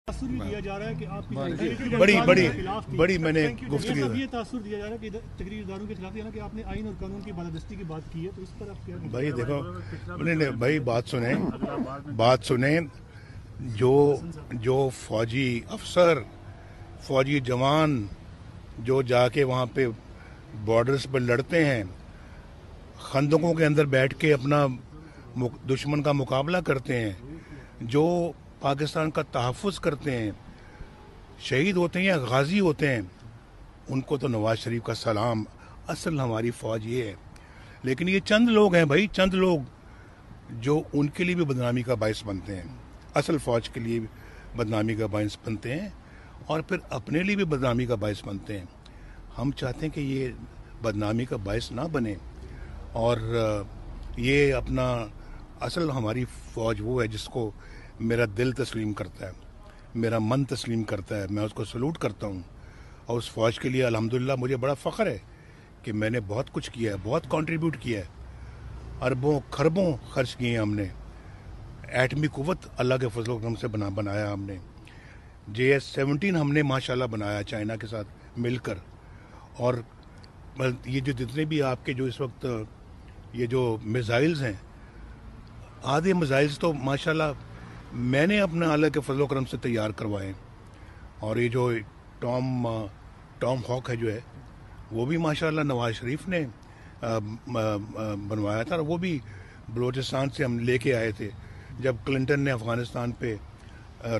تاثر بھی دیا جا رہا ہے کہ آپ بڑی میں نے گفتگو یہ تاثر دیا جا رہا ہے کہ تقریر داروں کے خلاف کہ آپ نے آئین اور قانون کی بالادستی کی بات کی ہے، تو اس پر آپ کیا؟ بھائی دیکھو بھائی بات سنیں جو فوجی افسر فوجی جوان جو جا کے وہاں پہ بارڈرز پر لڑتے ہیں، خندقوں کے اندر بیٹھ کے اپنا دشمن کا مقابلہ کرتے ہیں، جو پاکستان کا تحفظ کرتے ہیں، شہید ہوتے ہیں یا غازی ہوتے ہیں، ان کو تو نواز شریف کا سلام. اصل ہماری فوج یہ ہے، لیکن یہ چند لوگ ہیں بھائی، چند لوگ جو ان کے لیے بھی بدنامی کا باعث بنتے ہیں، اصل فوج کے لیے بھی بدنامی کا باعث بنتے ہیں اور پھر اپنے لیے بھی بدنامی کا باعث بنتے ہیں. ہم چاہتے ہیں کہ یہ بدنامی کا باعث نہ بنے اور یہ اپنا اصل ہماری فوج وہ ہے جس کو میرا دل تسلیم کرتا ہے، میرا من تسلیم کرتا ہے، میں اس کو سلوٹ کرتا ہوں. اور اس فوج کے لیے الحمدللہ مجھے بڑا فخر ہے کہ میں نے بہت کچھ کیا ہے، بہت کنٹریبیوٹ کیا ہے، اربوں خربوں خرچ کیے ہیں ہم نے. ایٹمی قوت اللہ کے فضل و کرم سے بنایا ہم نے. JS-17 ہم نے ماشاءاللہ بنایا چائنا کے ساتھ مل کر. اور یہ جو جتنے بھی آپ کے جو اس وقت یہ جو میزائلز ہیں، آدھے میزائلز تو ماشاءاللہ میں نے اپنے اللہ کے فضل و کرم سے تیار کروائے. اور یہ جو ٹام ہاک ہے جو ہے، وہ بھی ماشاءاللہ نواز شریف نے بنوایا تھا، اور وہ بھی بلوچستان سے ہم لے کے آئے تھے جب کلنٹن نے افغانستان پہ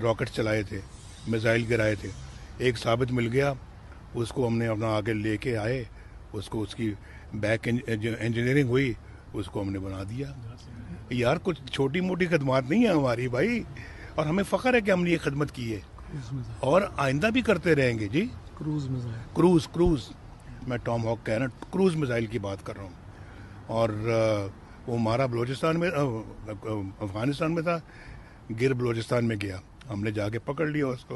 راکٹ چلائے تھے، میزائل گرائے تھے. ایک ثابت مل گیا، اس کو ہم نے اپنا آگے لے کے آئے، اس کی بیک انجینئرنگ ہوئی، اس کو ہم نے بنا دیا. یار کچھ چھوٹی موٹی خدمات نہیں ہیں ہماری بھائی، اور ہمیں فخر ہے کہ ہم نے یہ خدمت کی ہے اور آئندہ بھی کرتے رہیں گے. جی کروز میں ٹام ہاک کہہ رہا ہوں، کروز میزائل کی بات کر رہا ہوں. اور وہ ہمارا بلوچستان میں افغانستان میں تھا، گر بلوچستان میں گیا، ہم نے جا کے پکڑ لیا اس کو.